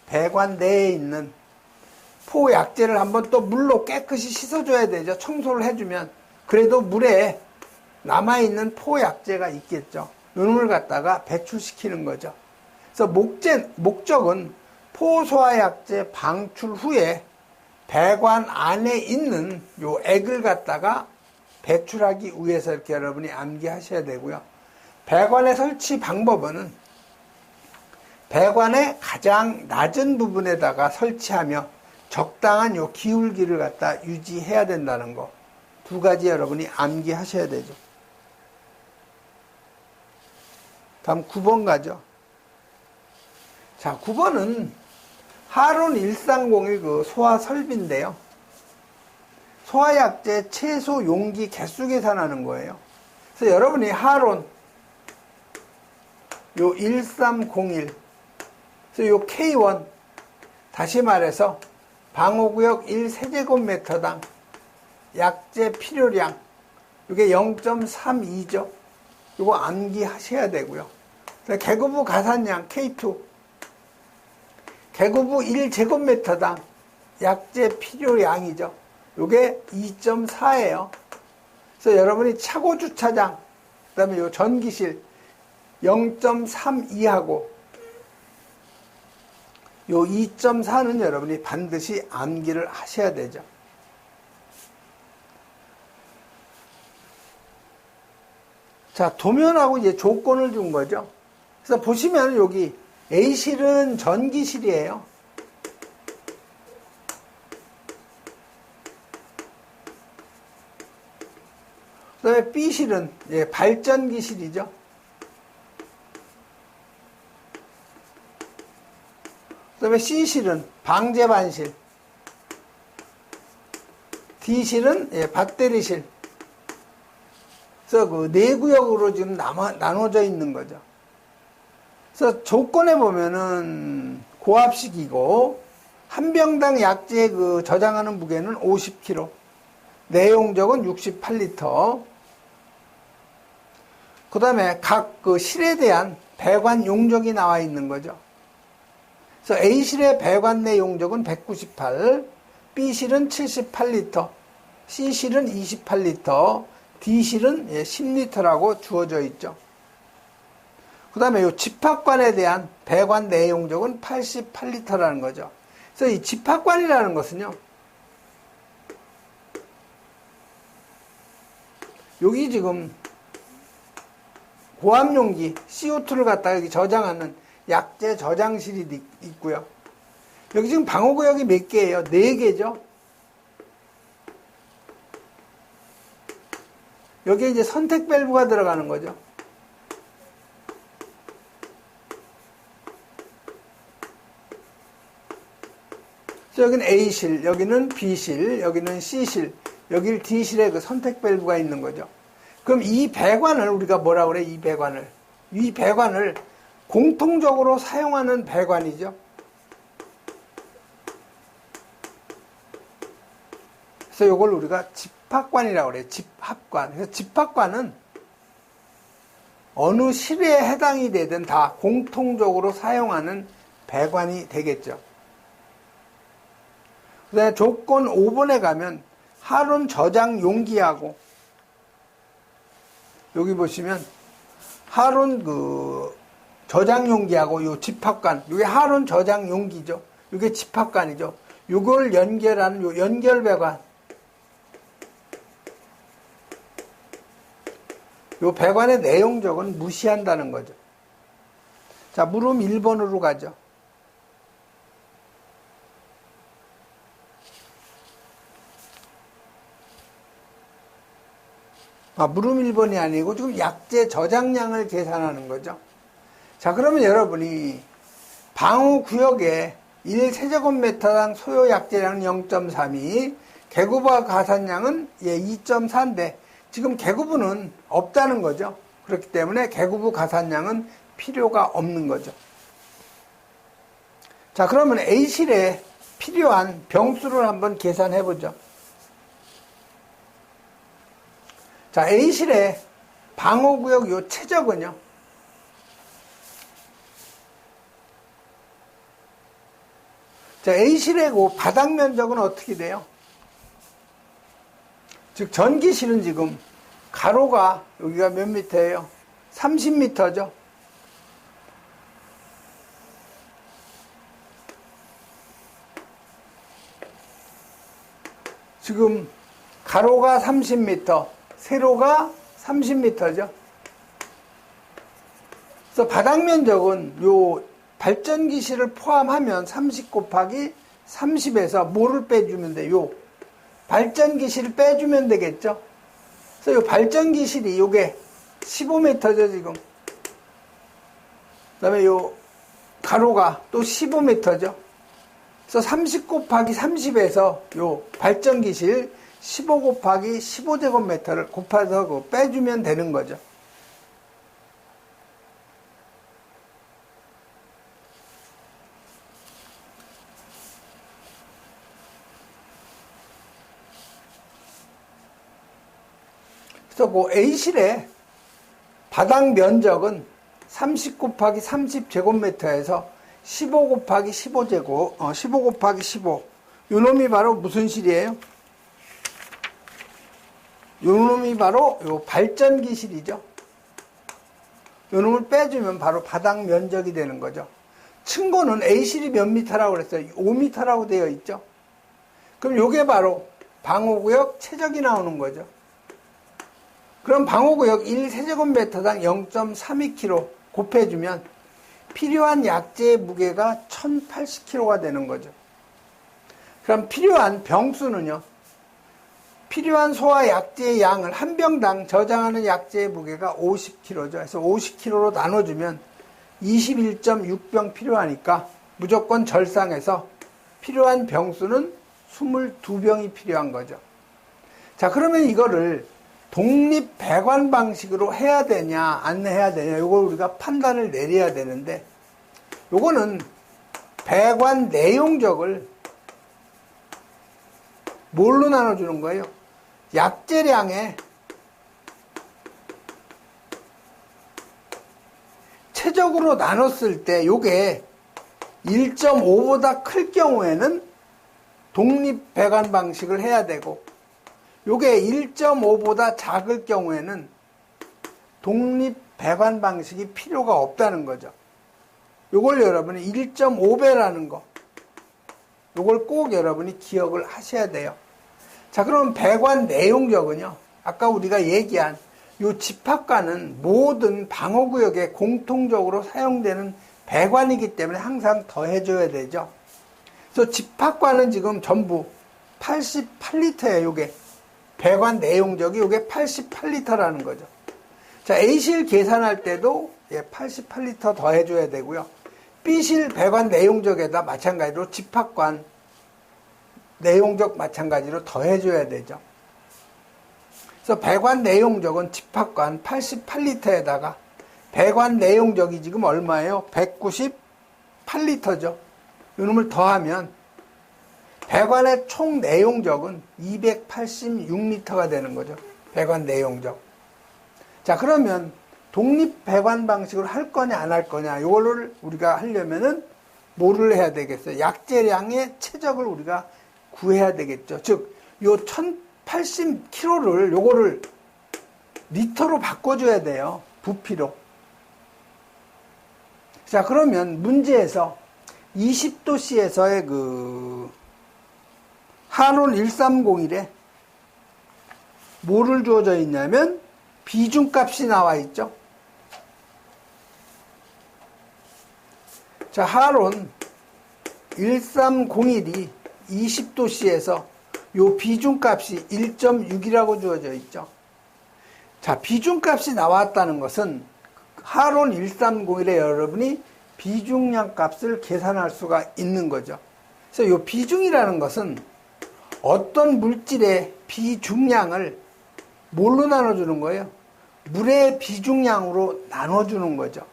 배관 내에 있는 포 약재를 한번 또 물로 깨끗이 씻어줘야 되죠. 청소를 해주면. 그래도 물에 남아있는 포 약재가 있겠죠. 요놈을 갖다가 배출시키는 거죠. 그래서 목적은 포 소화 약재 방출 후에 배관 안에 있는 요 액을 갖다가 배출하기 위해서 이렇게 여러분이 암기하셔야 되고요. 배관의 설치 방법은 배관의 가장 낮은 부분에다가 설치하며 적당한 요 기울기를 갖다 유지해야 된다는 거. 두 가지 여러분이 암기하셔야 되죠. 다음 9번 가죠. 자, 9번은 하론 1301 그 소화 설비인데요. 소화약재 최소 용기 개수 계산하는 거예요. 그래서 여러분이 하론 요 1301, 그래서 요 K1, 다시 말해서 방호구역 1세제곱미터당 약재 필요량, 이게 0.32죠. 이거 암기하셔야 되고요. 개구부 가산량 K2, 개구부 1제곱미터당 약재 필요량이죠. 이게 2.4예요. 그래서 여러분이 차고 주차장, 그 다음에 요 전기실 0.32하고 요 2.4는 여러분이 반드시 암기를 하셔야 되죠. 자, 도면하고 이제 조건을 준 거죠. 그래서 보시면 여기 A실은 전기실이에요. 그 다음에 B실은 발전기실이죠. 그 다음에 C실은 방제반실. D실은 밭대리실. 그래서 그 네 구역으로 지금 나눠져 있는 거죠. 그래서 조건에 보면은 고압식이고 한 병당 약재 그 저장하는 무게는 50kg, 내용적은 68리터. 그 다음에 각 그 실에 대한 배관 용적이 나와 있는 거죠. 그래서 A실의 배관 내 용적은 198, B실은 78리터, C실은 28리터, D실은 10리터라고 주어져 있죠. 그 다음에 이 집합관에 대한 배관 내용적은 88리터라는 거죠. 그래서 이 집합관이라는 것은요, 여기 지금 고압용기 CO2를 갖다가 여기 저장하는 약재 저장실이 있고요. 여기 지금 방호구역이 몇 개예요? 4개죠. 여기에 이제 선택 밸브가 들어가는 거죠. 여기는 A실, 여기는 B실, 여기는 C실, 여기는 D실에 그 선택 밸브가 있는 거죠. 그럼 이 배관을 우리가 뭐라 그래? 이 배관을 공통적으로 사용하는 배관이죠. 그래서 이걸 우리가 집합관이라고 그래요. 집합관. 그래서 집합관은 어느 실에 해당이 되든 다 공통적으로 사용하는 배관이 되겠죠. 그 다음에 조건 5번에 가면 하론 저장 용기하고, 여기 보시면 하론 그 저장 용기하고 요 집합관, 이게 하론 저장 용기죠. 이게 집합관이죠. 이걸 연결하는 요 연결 배관. 요 배관의 내용적은 무시한다는 거죠. 자, 물음 1번으로 가죠. 물음 1번이 아니고 지금 약재 저장량을 계산하는 거죠. 자, 그러면 여러분이 방호구역에 1세제곱미터당 소요 약재량은 0.32, 개구부와 가산량은 2.4인데 지금 개구부는 없다는 거죠. 그렇기 때문에 개구부 가산량은 필요가 없는 거죠. 자, 그러면 A실에 필요한 병수를 한번 계산해 보죠. 자, A실의 방호구역 요 최적은요, 자, A실의 그 바닥 면적은 어떻게 돼요? 즉, 전기실은 지금 가로가 여기가 몇 미터예요? 30미터죠. 지금 가로가 30m, 세로가 30m죠. 그래서 바닥 면적은 요 발전기실을 포함하면 30 곱하기 30에서 뭐를 빼주면 돼요? 발전기실을 빼주면 되겠죠. 그래서 요 발전기실이 요게 15m죠, 지금. 그 다음에 요 가로가 또 15m죠. 그래서 30 곱하기 30에서 요 발전기실 15 곱하기 15제곱미터를 곱해서 빼주면 되는 거죠. 그래서 그 A실의 바닥 면적은 30 곱하기 30제곱미터에서 15 곱하기 15 곱하기 15. 요 놈이 바로 무슨 실이에요? 요 놈이 바로 요 발전기실이죠. 요 놈을 빼주면 바로 바닥 면적이 되는 거죠. 층고는 A실이 몇 미터라고 그랬어요? 5미터라고 되어 있죠. 그럼 요게 바로 방호구역 최적이 나오는 거죠. 그럼 방호구역 1세제곱미터당 0.32kg 곱해주면 필요한 약재의 무게가 1080kg가 되는 거죠. 그럼 필요한 병수는요, 필요한 소화 약재의 양을 한 병당 저장하는 약재의 무게가 50kg죠. 그래서 50kg로 나눠주면 21.6병 필요하니까 무조건 절상해서 필요한 병수는 22병이 필요한 거죠. 자, 그러면 이거를 독립 배관 방식으로 해야 되냐, 안 해야 되냐, 이걸 우리가 판단을 내려야 되는데, 요거는 배관 내용적을 뭘로 나눠주는 거예요? 약재량의 최적으로 나눴을 때 요게 1.5보다 클 경우에는 독립 배관 방식을 해야 되고, 요게 1.5보다 작을 경우에는 독립 배관 방식이 필요가 없다는 거죠. 요걸 여러분이 1.5배라는 거, 요걸 꼭 여러분이 기억을 하셔야 돼요. 자, 그럼 배관 내용적은요, 아까 우리가 얘기한 요 집합관은 모든 방어구역에 공통적으로 사용되는 배관이기 때문에 항상 더해줘야 되죠. 그래서 집합관은 지금 전부 88리터예요. 요게 배관 내용적이 요게 88리터라는 거죠. 자, A실 계산할 때도 88리터 더해줘야 되고요. B실 배관 내용적에다 마찬가지로 집합관 내용적 마찬가지로 더해줘야 되죠. 그래서 배관 내용적은 집합관 88리터에다가 배관 내용적이 지금 얼마예요? 198리터죠. 이놈을 더하면 배관의 총 내용적은 286리터가 되는 거죠. 배관 내용적. 자, 그러면 독립 배관 방식으로 할 거냐 안 할 거냐, 이거를 우리가 하려면은 뭐를 해야 되겠어요? 약재량의 최적을 우리가 구해야 되겠죠. 즉, 요 1080kg를 요거를 리터로 바꿔줘야 돼요. 부피로. 자, 그러면 문제에서 20도씨에서의 그 한온 1301에 뭐를 주어져 있냐면 비중값이 나와 있죠. 자, 한온 1301이 20도씨에서 요 비중값이 1.6이라고 주어져 있죠. 자, 비중값이 나왔다는 것은 한온 1301에 여러분이 비중량 값을 계산할 수가 있는 거죠. 그래서 요 비중이라는 것은 어떤 물질의 비중량을 뭘로 나눠주는 거예요? 물의 비중량으로 나눠주는 거죠.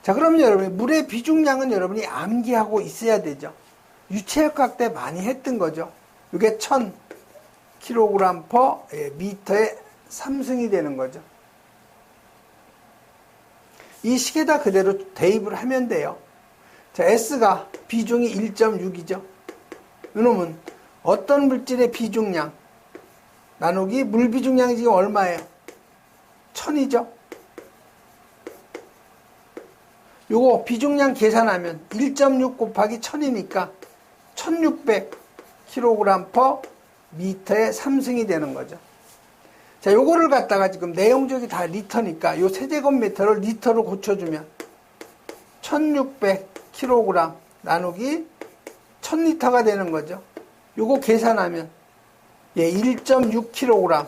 자, 그러면 여러분, 물의 비중량은 여러분이 암기하고 있어야 되죠. 유체역학 때 많이 했던 거죠. 이게 1000kg per 미터의 3승이 되는 거죠. 이 식에다 그대로 대입을 하면 돼요. 자, S가 비중이 1.6이죠. 이놈은 어떤 물질의 비중량 나누기 물 비중량이 지금 얼마예요? 1000이죠. 요거 비중량 계산하면 1.6 곱하기 1000이니까 1600kg per 미터의 3승이 되는 거죠. 자, 요거를 갖다가 지금 내용적이 다 리터니까 요 세제곱미터를 리터로 고쳐주면 1600kg 나누기 1000리터가 되는 거죠. 요거 계산하면 1.6kg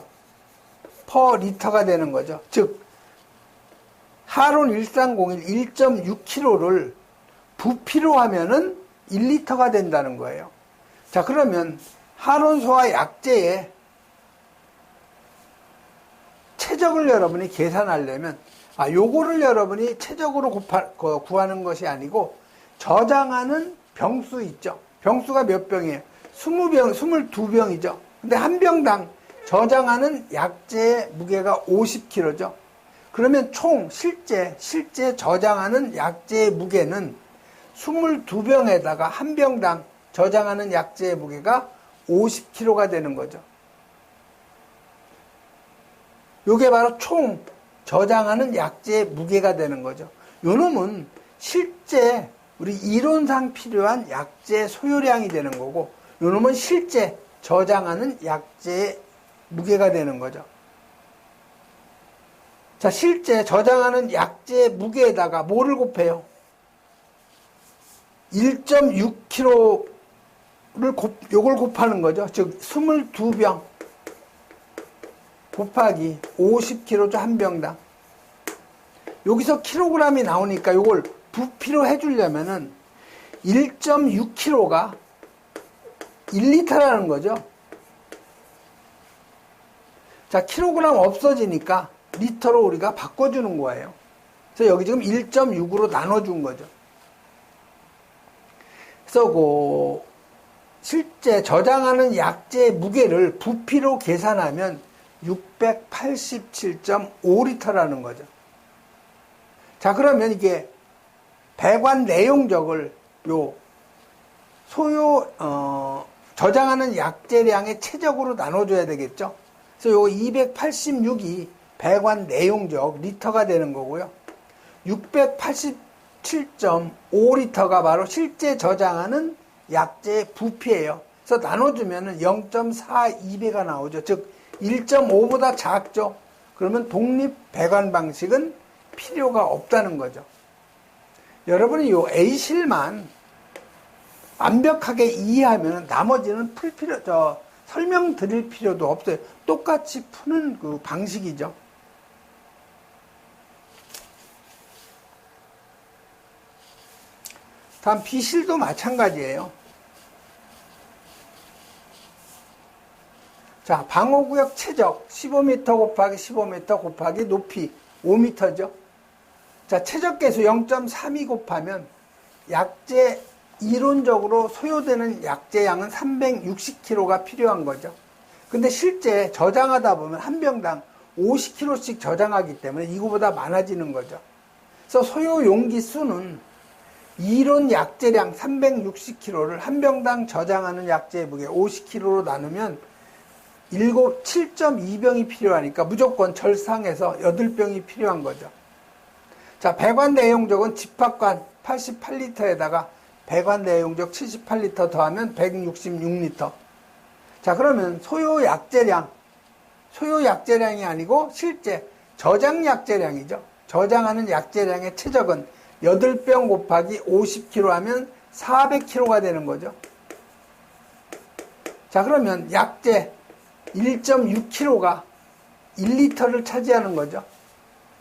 per 리터가 되는 거죠. 즉 한온 1301 1.6kg를 부피로 하면은 1리터가 된다는 거예요. 자, 그러면 한온소와 약재의 최적을 여러분이 계산하려면 요거를 여러분이 최적으로 구하는 것이 아니고 저장하는 병수 있죠. 병수가 몇 병이에요? 20병, 22병이죠. 근데 한 병당 저장하는 약재의 무게가 50kg죠. 그러면 총 실제 저장하는 약재의 무게는 22병에다가 한 병당 저장하는 약재의 무게가 50kg가 되는 거죠. 요게 바로 총 저장하는 약재의 무게가 되는 거죠. 요 놈은 실제 우리 이론상 필요한 약재 소요량이 되는 거고, 요 놈은 실제 저장하는 약재의 무게가 되는 거죠. 자, 실제 저장하는 약재의 무게에다가 뭐를 곱해요? 1.6kg를 요걸 곱하는 거죠. 즉 22병 곱하기 50kg죠. 한 병당. 여기서 킬로그램이 나오니까 요걸 부피로 해주려면은 1.6kg가 1리터라는 거죠. 자, 킬로그램 없어지니까 리터로 우리가 바꿔주는 거예요. 그래서 여기 지금 1.6으로 나눠준 거죠. 그래서 실제 저장하는 약재의 무게를 부피로 계산하면 687.5리터라는 거죠. 자, 그러면 이게 배관 내용적을 저장하는 약재량의 최적으로 나눠줘야 되겠죠. 그래서 요 286이 배관 내용적 리터가 되는 거고요. 687.5리터가 바로 실제 저장하는 약재의 부피예요. 그래서 나눠주면 0.42배가 나오죠. 즉 1.5보다 작죠. 그러면 독립 배관 방식은 필요가 없다는 거죠. 여러분이 요 A실만 완벽하게 이해하면 나머지는 설명드릴 필요도 없어요. 똑같이 푸는 그 방식이죠. 다음 B실도 마찬가지예요. 자, 방호구역 최적 15m 곱하기 15m 곱하기 높이 5m죠. 자, 최적 계수 0.32 곱하면 약재 이론적으로 소요되는 약재량은 360kg가 필요한 거죠. 근데 실제 저장하다 보면 한 병당 50kg씩 저장하기 때문에 이거보다 많아지는 거죠. 그래서 소요 용기 수는 이론 약재량 360kg를 한 병당 저장하는 약재의 무게 50kg로 나누면 7.2병이 필요하니까 무조건 절상해서 8병이 필요한 거죠. 자, 배관 내용적은 집합관 88리터에다가 배관 내용적 78리터 더하면 166리터. 자, 그러면 소요 약재량이 아니고 실제 저장 약재량이죠. 저장하는 약재량의 최적은 8병 곱하기 50kg 하면 400kg가 되는 거죠. 자, 그러면 약재 1.6kg가 1리터를 차지하는 거죠.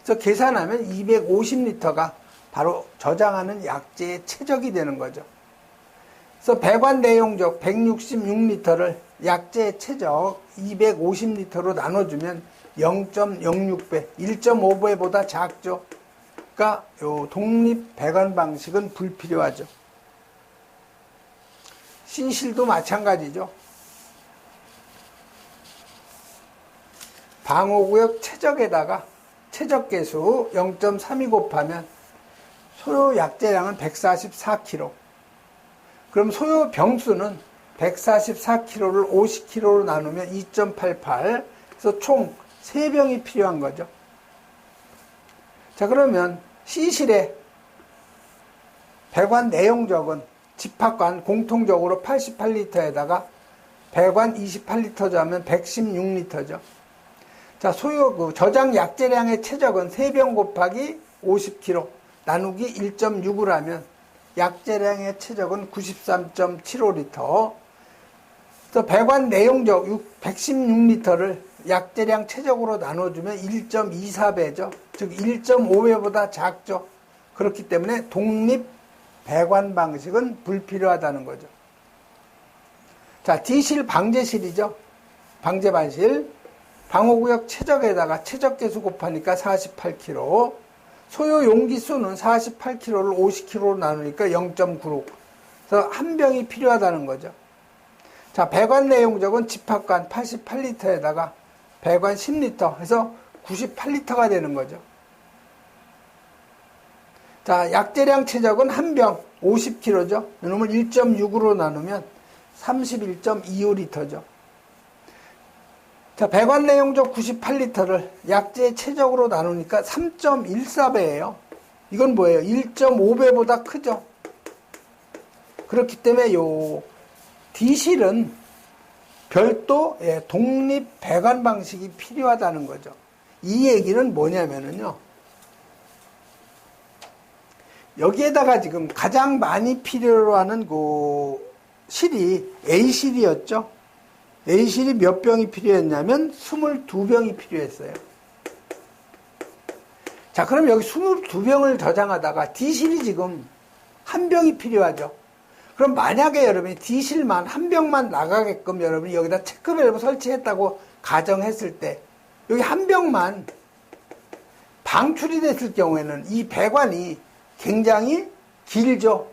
그래서 계산하면 250리터가 바로 저장하는 약재의 최적이 되는 거죠. 그래서 배관 내용적 166리터를 약재의 최적 250리터로 나눠주면 0.06배, 1.5배보다 작죠. 그러니까 요 독립 배관 방식은 불필요하죠. C실도 마찬가지죠. 방호구역 최적에다가 최적 계수 0.32 곱하면 소요 약재량은 144kg. 그럼 소요 병수는 144kg를 50kg로 나누면 2.88. 그래서 총 3병이 필요한 거죠. 자, 그러면 C실의 배관 내용적은 집합관 공통적으로 88리터에다가 배관 28리터 더하면 116리터죠. 자, 저장 약재량의 최적은 3병 곱하기 50kg 나누기 1.6을 하면 약재량의 최적은 93.75리터. 그래서 배관 내용적 116리터를 약재량 최적으로 나눠주면 1.24배죠. 즉 1.5배보다 작죠. 그렇기 때문에 독립 배관 방식은 불필요하다는 거죠. 자, D실 방제실이죠. 방제반실. 방호구역 최적에다가 최적 계수 곱하니까 48kg. 소요 용기 수는 48kg를 50kg로 나누니까 0.96. 그래서 한 병이 필요하다는 거죠. 자, 배관 내용적은 집합관 88리터에다가 배관 10리터 해서 98리터가 되는 거죠. 자, 약재량 최적은 한 병 50kg죠. 이놈을 1.6으로 나누면 31.25리터죠. 자, 배관 내용적 98리터를 약재 최적으로 나누니까 3.14배예요. 이건 뭐예요? 1.5배보다 크죠. 그렇기 때문에 요 D실은 별도 독립 배관 방식이 필요하다는 거죠. 이 얘기는 뭐냐면요. 여기에다가 지금 가장 많이 필요로 하는 그 실이 A실이었죠. A실이 몇 병이 필요했냐면 22병이 필요했어요. 자, 그럼 여기 22병을 저장하다가 D실이 지금 한 병이 필요하죠. 그럼 만약에 여러분이 D실만 한 병만 나가게끔 여러분이 여기다 체크밸브 설치했다고 가정했을 때 여기 한 병만 방출이 됐을 경우에는 이 배관이 굉장히 길죠.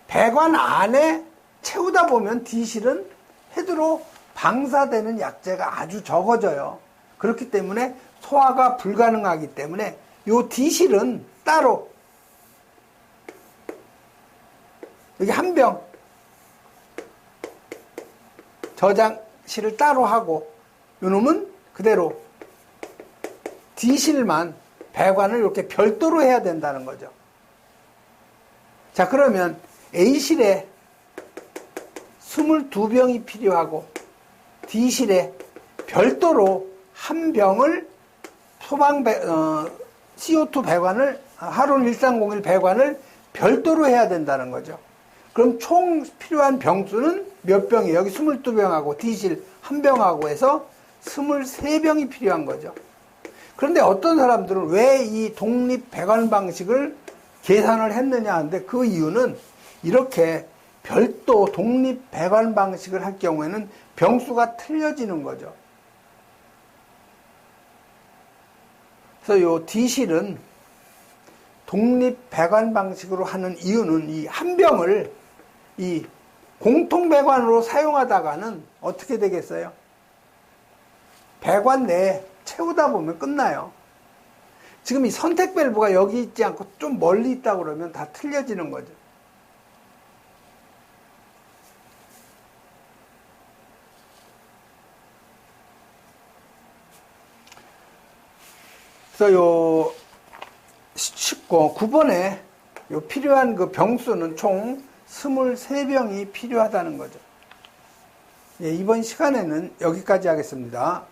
배관 안에 채우다 보면 D실은 헤드로 방사되는 약재가 아주 적어져요. 그렇기 때문에 소화가 불가능하기 때문에 이 D실은 따로 여기 한 병 저장실을 따로 하고 요놈은 그대로 D실만 배관을 이렇게 별도로 해야 된다는 거죠. 자, 그러면 A실에 22병이 필요하고 D실에 별도로 한 병을 CO2 배관을 하론 1301 배관을 별도로 해야 된다는 거죠. 그럼 총 필요한 병수는 몇 병이에요? 여기 22병하고 D실 한 병하고 해서 23병이 필요한 거죠. 그런데 어떤 사람들은 왜 이 독립 배관 방식을 계산을 했느냐 하는데 그 이유는 이렇게 별도 독립 배관 방식을 할 경우에는 병수가 틀려지는 거죠. 그래서 요 D실은 독립 배관 방식으로 하는 이유는 이 한 병을 이 공통 배관으로 사용하다가는 어떻게 되겠어요? 배관 내에 채우다 보면 끝나요. 지금 이 선택 밸브가 여기 있지 않고 좀 멀리 있다 그러면 다 틀려지는 거죠. 그래서 요 9번에 요 필요한 그 병수는 총 23병이 필요하다는 거죠. 예, 이번 시간에는 여기까지 하겠습니다.